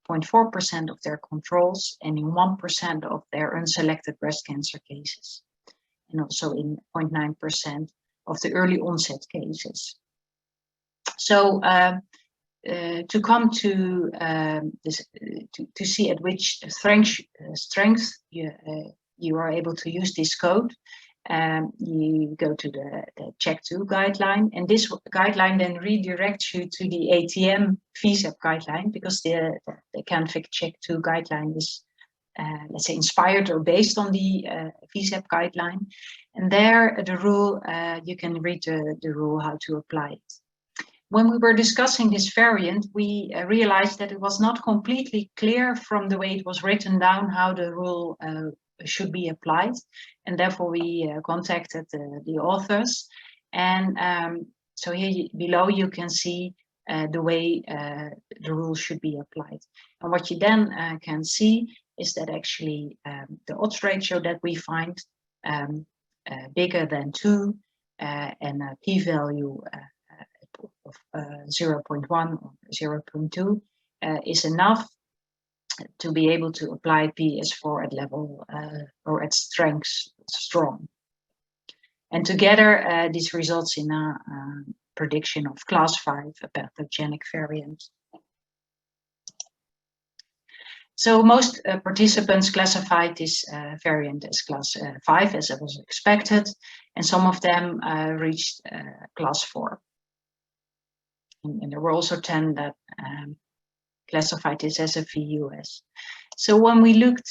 0.4% of their controls and in 1% of their unselected breast cancer cases, and also in 0.9% of the early onset cases. So to come to this, to see at which strength you are able to use this code, you go to the CheckTo guideline, and this guideline then redirects you to the ATM VSEP guideline, because the CanFIC CheckTo guideline is, let's say, inspired or based on the VSEP guideline. And there, the rule, you can read the rule how to apply it. When we were discussing this variant, we realized that it was not completely clear from the way it was written down how the rule should be applied, and therefore we contacted the authors. And so here below you can see the way the rule should be applied. And what you then can see is that actually the odds ratio that we find bigger than 2 and a p-value of 0.1 or 0.2 is enough to be able to apply PS4 at level or at strength strong. And together this results in a prediction of class 5, a pathogenic variant. So most participants classified this variant as class 5, as it was expected, and some of them reached class 4. And there were also 10 that classified this as a VUS. So when we looked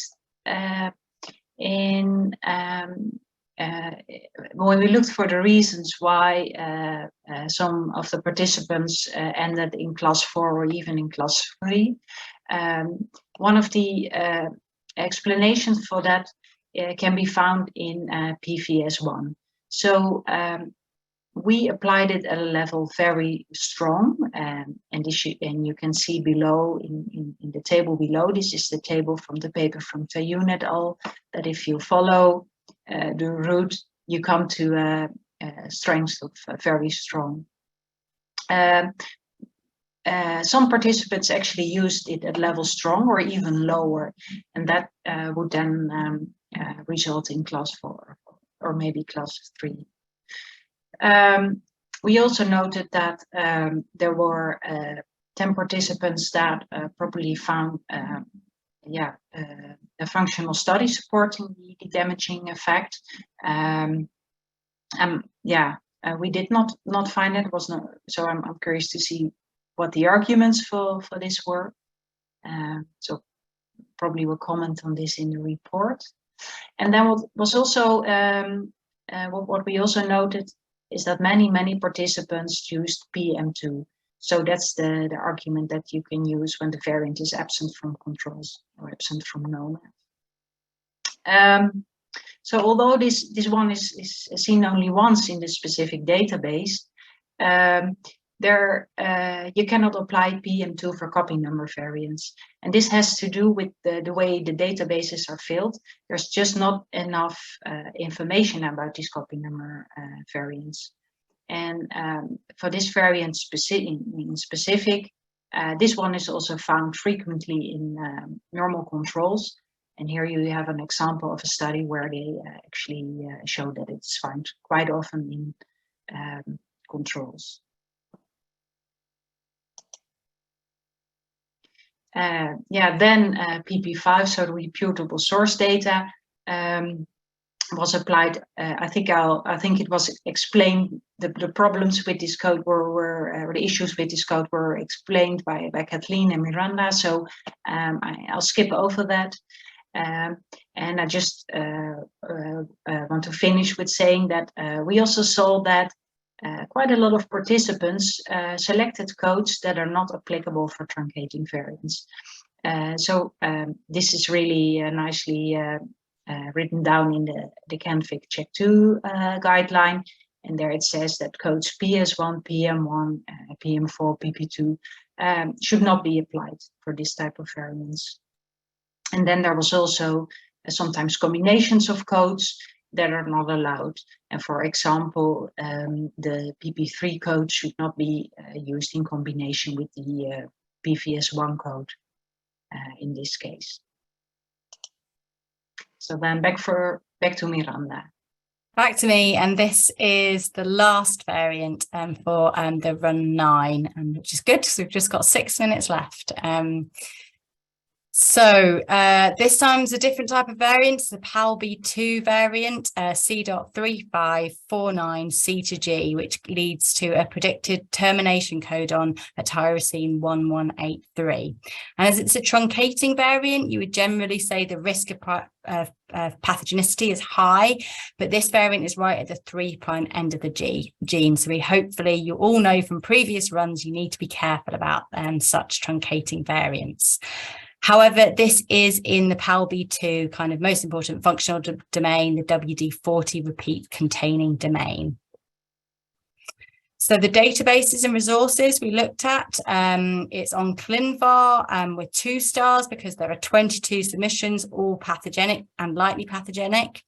when we looked for the reasons why some of the participants ended in class 4 or even in class 3, one of the explanations for that can be found in PVS1. So we applied it at a level very strong, and you can see below in the table below. This is the table from the paper from Tayoun et al. That if you follow the route, you come to a strength of very strong. Some participants actually used it at level strong or even lower, and that would then result in class 4 or maybe class 3. We also noted that there were 10 participants that probably found a functional study supporting the damaging effect. We did not find it. Was not, so I'm curious to see what the arguments for this were. So probably will comment on this in the report. And then what was also what we also noted is that many participants used PM2. So that's the argument that you can use when the variant is absent from controls or absent from NOMAD. So although this one is seen only once in the specific database, you cannot apply PM2 for copy number variants. And this has to do with the way the databases are filled. There's just not enough information about these copy number variants. And for this variant in specific, this one is also found frequently in normal controls. And here you have an example of a study where they actually show that it's found quite often in controls. Then PP5, so the reputable source data, was applied. I think it was explained. The problems with this code or the issues with this code were explained by Kathleen and Miranda. So I'll skip over that. And I just want to finish with saying that we also saw that quite a lot of participants selected codes that are not applicable for truncating variants. So this is really nicely written down in the CanFIC CheckTo guideline. And there it says that codes PS1, PM1, PM4, PP2 should not be applied for this type of variants. And then there was also sometimes combinations of codes. that are not allowed. And for example, the PP3 code should not be used in combination with the PVS1 code in this case. So then back to Miranda. Back to me, and this is the last variant for the run 9, which is good because we've just got 6 minutes left. So this time's a different type of variant. It's the PALB2 variant, C.3549 C to G, which leads to a predicted termination codon at tyrosine 1183. And as it's a truncating variant, you would generally say the risk of pathogenicity is high, but this variant is right at the 3' end of the gene. So hopefully you all know from previous runs, you need to be careful about such truncating variants. However, this is in the PALB2 kind of most important functional domain, the WD40 repeat containing domain. So the databases and resources we looked at, it's on ClinVar with 2 stars because there are 22 submissions, all pathogenic and lightly pathogenic.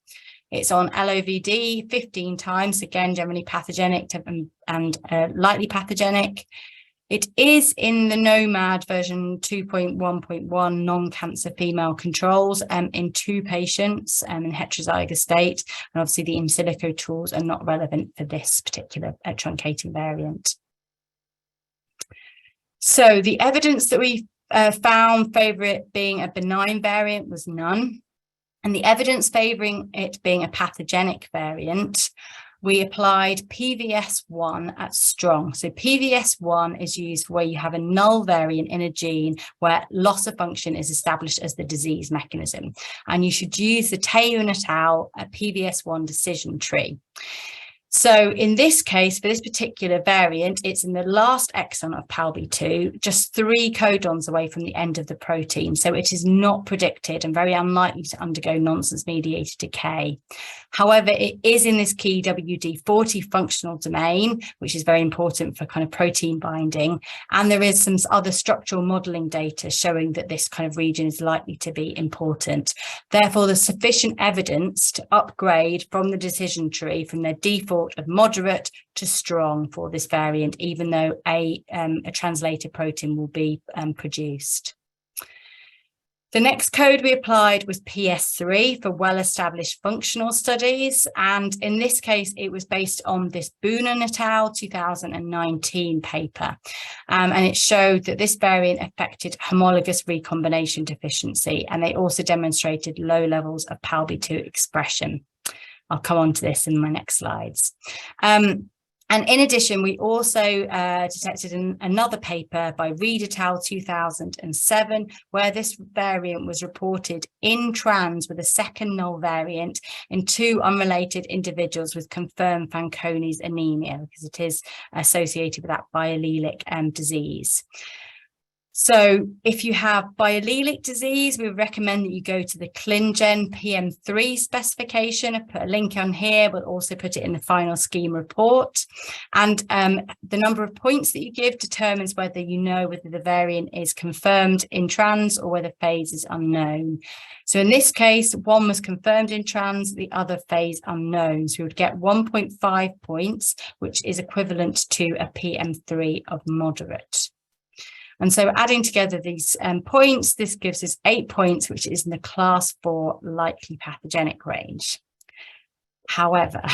It's on LOVD 15 times, again, generally pathogenic and lightly pathogenic. It is in the NOMAD version 2.1.1 non-cancer female controls in 2 patients in heterozygous state. And obviously the in silico tools are not relevant for this particular truncating variant. So the evidence that we found favor it being a benign variant was none. And the evidence favoring it being a pathogenic variant, we applied PVS1 at strong. So PVS1 is used where you have a null variant in a gene where loss of function is established as the disease mechanism. And you should use the Tayun et al. PVS1 decision tree. So in this case, for this particular variant, it's in the last exon of PALB2, just 3 codons away from the end of the protein. So it is not predicted and very unlikely to undergo nonsense-mediated decay. However, it is in this key WD40 functional domain, which is very important for kind of protein binding. And there is some other structural modeling data showing that this kind of region is likely to be important. Therefore, there's sufficient evidence to upgrade from the decision tree from their default of moderate to strong for this variant, even though a translated protein will be produced. The next code we applied was PS3 for well-established functional studies. And in this case, it was based on this Boonen et al. 2019 paper. And it showed that this variant affected homologous recombination deficiency. And they also demonstrated low levels of PALB2 expression. I'll come on to this in my next slides. And in addition, we also detected another paper by Reed et al. 2007, where this variant was reported in trans with a second null variant in 2 unrelated individuals with confirmed Fanconi's anemia, because it is associated with that biallelic disease. So if you have biallelic disease, we recommend that you go to the ClinGen PM3 specification. I put a link on here, but also put it in the final scheme report. And the number of points that you give determines whether you know whether the variant is confirmed in trans or whether phase is unknown. So in this case, 1 was confirmed in trans, the other phase unknown. So we would get 1.5 points, which is equivalent to a PM3 of moderate. And so adding together these points, this gives us 8 points, which is in the class 4 likely pathogenic range. However,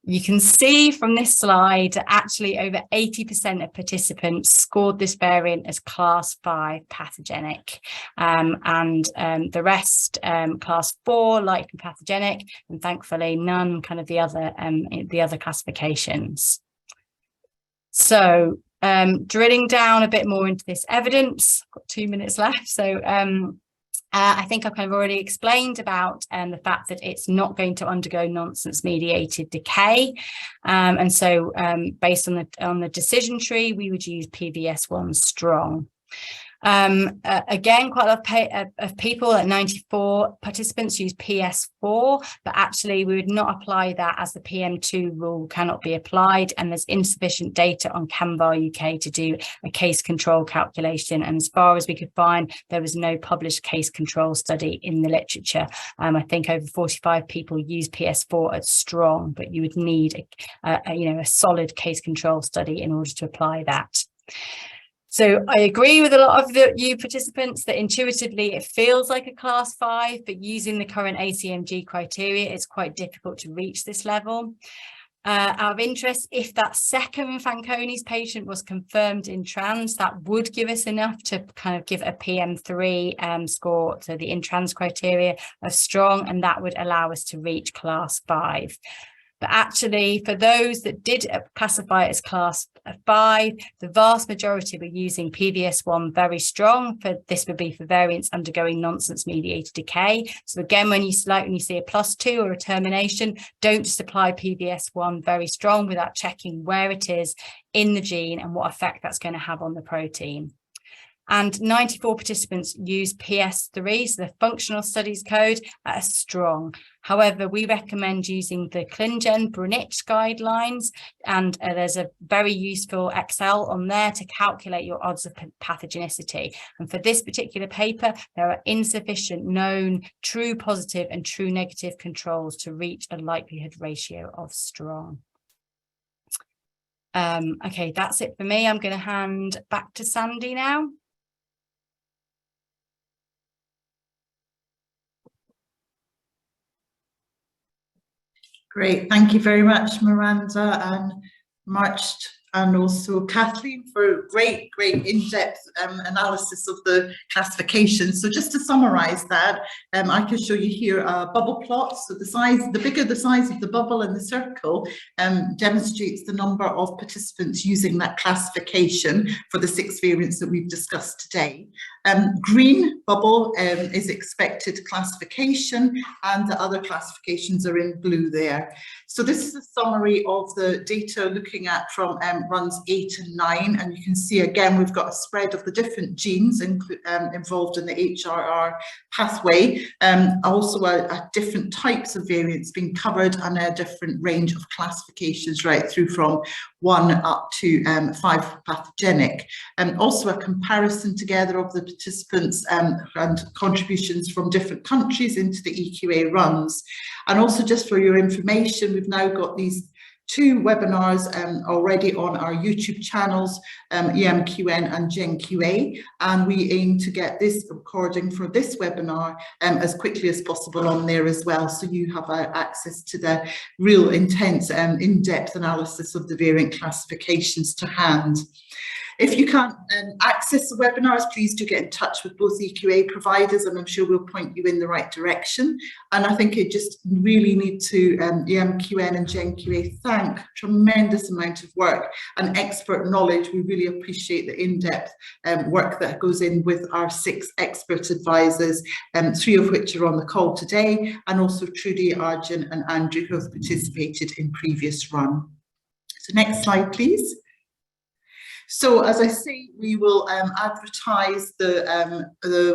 you can see from this slide that actually over 80% of participants scored this variant as class 5 pathogenic, and the rest class 4 likely pathogenic, and thankfully none kind of the other classifications. So drilling down a bit more into this evidence, I've got 2 minutes left. So I think I've kind of already explained about the fact that it's not going to undergo nonsense-mediated decay. And so based on the decision tree, we would use PVS1 strong. Again, quite a lot of people, at 94 participants, use PS4, but actually we would not apply that, as the PM2 rule cannot be applied, and there's insufficient data on Canva UK to do a case control calculation. And as far as we could find, there was no published case control study in the literature. I think over 45 people use PS4 as strong, but you would need a solid case control study in order to apply that. So I agree with a lot of you participants that intuitively it feels like a class 5, but using the current ACMG criteria, it's quite difficult to reach this level. Out of interest, if that second Fanconi's patient was confirmed in trans, that would give us enough to kind of give a PM3 score to the in-trans criteria of strong, and that would allow us to reach class 5. But actually, for those that did classify it as class 5, the vast majority were using PVS1 very strong. For this would be for variants undergoing nonsense mediated decay. So again, when you see a +2 or a termination, don't just apply PVS1 very strong without checking where it is in the gene and what effect that's going to have on the protein. And 94 participants used PS3, so the functional studies code, at a strong. However, we recommend using the ClinGen Brunich guidelines, and there's a very useful Excel on there to calculate your odds of pathogenicity. And for this particular paper, there are insufficient known true positive and true negative controls to reach a likelihood ratio of strong. Okay, that's it for me. I'm going to hand back to Sandi now. Great, thank you very much, Miranda and Maartje, and also Kathleen, for great in-depth analysis of the classification. So just to summarize that, I can show you here a bubble plot. So the bigger the size of the bubble in the circle demonstrates the number of participants using that classification for the 6 variants that we've discussed today. Green bubble is expected classification, and the other classifications are in blue there. So this is a summary of the data looking at from runs 8 and 9, and you can see again we've got a spread of the different genes involved in the HRR pathway, also different types of variants being covered, and a different range of classifications right through from 1 up to 5 pathogenic. Also a comparison together of the participants and contributions from different countries into the EQA runs. And also, just for your information, we've now got these 2 webinars already on our YouTube channels, EMQN and GenQA, and we aim to get this recording for this webinar as quickly as possible on there as well, so you have access to the real intense in-depth analysis of the variant classifications to hand. If you can't access the webinars, please do get in touch with both EQA providers, and I'm sure we'll point you in the right direction. And I think it just really need to, EMQN and GenQA, thank tremendous amount of work and expert knowledge. We really appreciate the in-depth work that goes in with our 6 expert advisors, 3 of which are on the call today, and also Trudy, Arjun and Andrew, who have participated in previous run. So next slide, please. So as I say, we will advertise the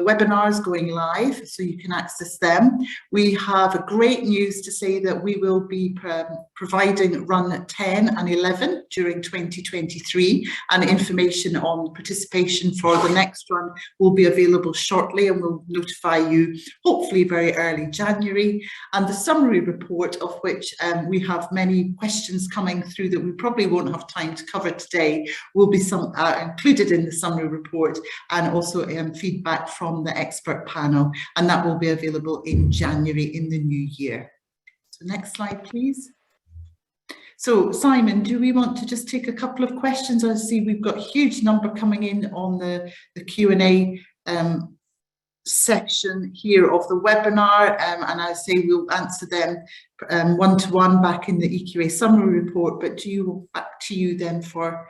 webinars going live, so you can access them. We have great news to say that we will be providing run 10 and 11 during 2023, and information on participation for the next run will be available shortly, and we'll notify you hopefully very early January. And the summary report, of which we have many questions coming through that we probably won't have time to cover today, will be included in the summary report, and also feedback from the expert panel, and that will be available in January in the new year. So next slide, please. So Simon, do we want to just take a couple of questions? I see we've got a huge number coming in on the Q&A section here of the webinar, and I say we'll answer them one-to-one back in the EQA summary report, but back to you then for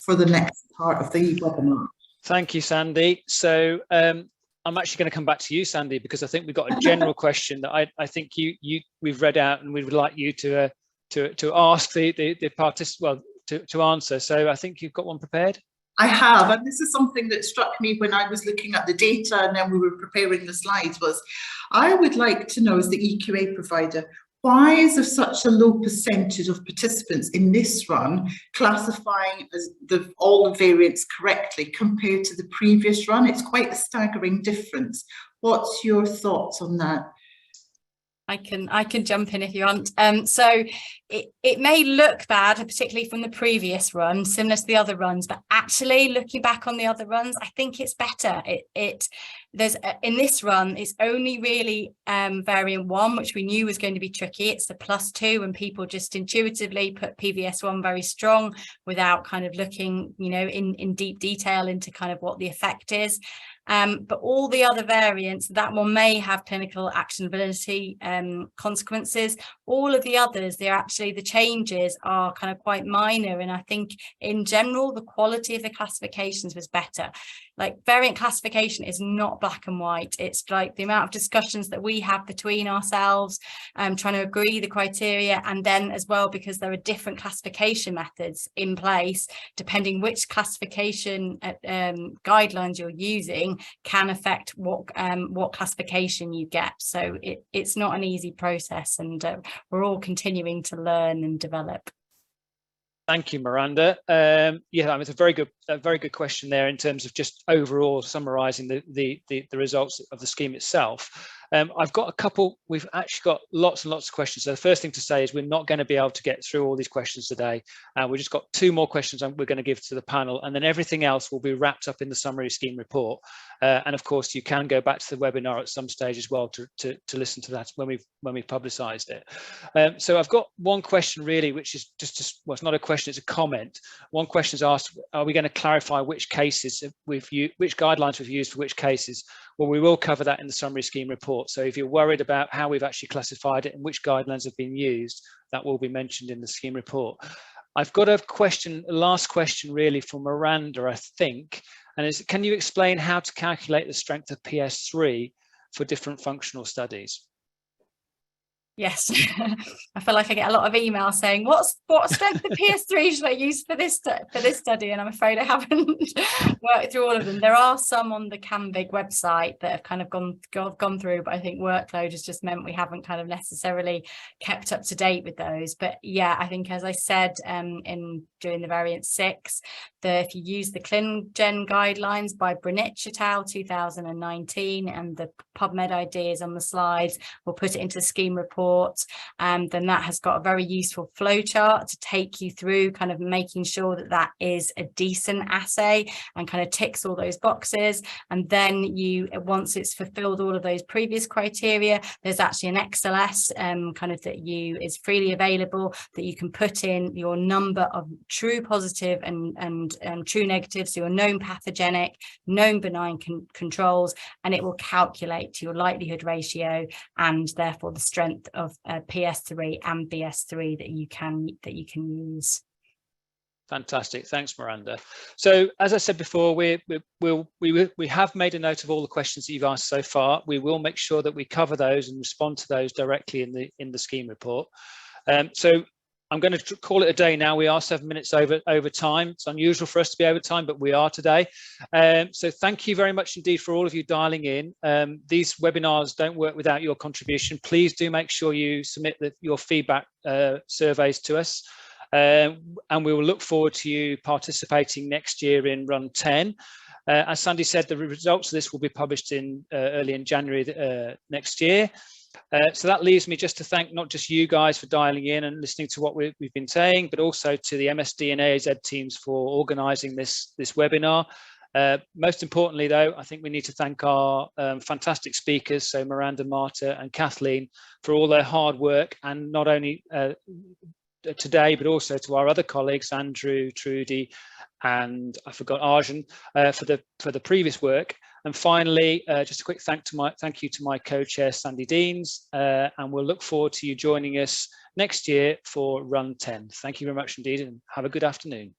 the next part of the webinar. Thank you, Sandi. So I'm actually going to come back to you, Sandi, because I think we've got a general question that I think we've read out, and we would like you to ask the participants, well, to answer. So I think you've got one prepared. I have, and this is something that struck me when I was looking at the data and then we were preparing the slides, was I would like to know, as the EQA provider, why is there such a low percentage of participants in this run classifying as all the variants correctly compared to the previous run? It's quite a staggering difference. What's your thoughts on that? I can jump in if you want. So it may look bad, particularly from the previous run, similar to the other runs, but actually looking back on the other runs, I think it's better. There's in this run, it's only really variant 1, which we knew was going to be tricky. It's the +2, and people just intuitively put PVS1 very strong without kind of looking, you know, in deep detail into kind of what the effect is. But all the other variants, that one may have clinical actionability consequences. All of the others, the changes are kind of quite minor, and I think in general the quality of the classifications was better. Like, variant classification is not black and white. It's like the amount of discussions that we have between ourselves, trying to agree the criteria, and then as well, because there are different classification methods in place, depending which classification guidelines you're using can affect what classification you get. So it's not an easy process, and we're all continuing to learn and develop. Thank you, Miranda. Yeah, I mean, it's a very good question there in terms of just overall summarising the results of the scheme itself. I've got a couple. We've actually got lots and lots of questions. So the first thing to say is we're not going to be able to get through all these questions today. We've just got 2 more questions we're going to give to the panel, and then everything else will be wrapped up in the summary scheme report. And of course, you can go back to the webinar at some stage as well to listen to that when we've publicised it. So I've got one question really, which is well, it's not a question, it's a comment. One question is asked: are we going to clarify which cases which guidelines we've used for which cases? Well, we will cover that in the summary scheme report. So if you're worried about how we've actually classified it and which guidelines have been used, that will be mentioned in the scheme report. I've got a question, a last question really for Miranda, I think, and is, can you explain how to calculate the strength of PS3 for different functional studies? Yes, I feel like I get a lot of emails saying, what strength of PS3 should I use for this study? And I'm afraid I haven't worked through all of them. There are some on the CAMVIG website that have kind of gone through, but I think workload has just meant we haven't kind of necessarily kept up to date with those. But yeah, I think, as I said during the variant 6, if you use the ClinGen guidelines by Brunich et al. 2019, and the PubMed ideas on the slides, we'll put it into the scheme report. Then that has got a very useful flowchart to take you through kind of making sure that is a decent assay and kind of ticks all those boxes. And then once it's fulfilled all of those previous criteria, there's actually an XLS kind of is freely available, that you can put in your number of true positive and true negative, so your known pathogenic, known benign controls, and it will calculate to your likelihood ratio and therefore the strength of PS3 and BS3 that you can use. Fantastic, thanks, Miranda. So as I said before, we have made a note of all the questions that you've asked so far. We will make sure that we cover those and respond to those directly in the scheme report. So I'm going to call it a day now. We are 7 minutes over time. It's unusual for us to be over time, but we are today. So thank you very much indeed for all of you dialing in. These webinars don't work without your contribution. Please do make sure you submit your feedback surveys to us. And we will look forward to you participating next year in Run 10. As Sandi said, the results of this will be published early in January next year. So that leaves me just to thank not just you guys for dialing in and listening to what we've been saying, but also to the MSD and AAZ teams for organising this webinar. Most importantly, though, I think we need to thank our fantastic speakers, so Miranda, Maartje and Kathleen, for all their hard work, and not only today, but also to our other colleagues, Andrew, Trudy, and I forgot Arjun, for the previous work. And finally, just a quick thank you to my co-chair, Sandi Deans, and we'll look forward to you joining us next year for Run 10. Thank you very much indeed, and have a good afternoon.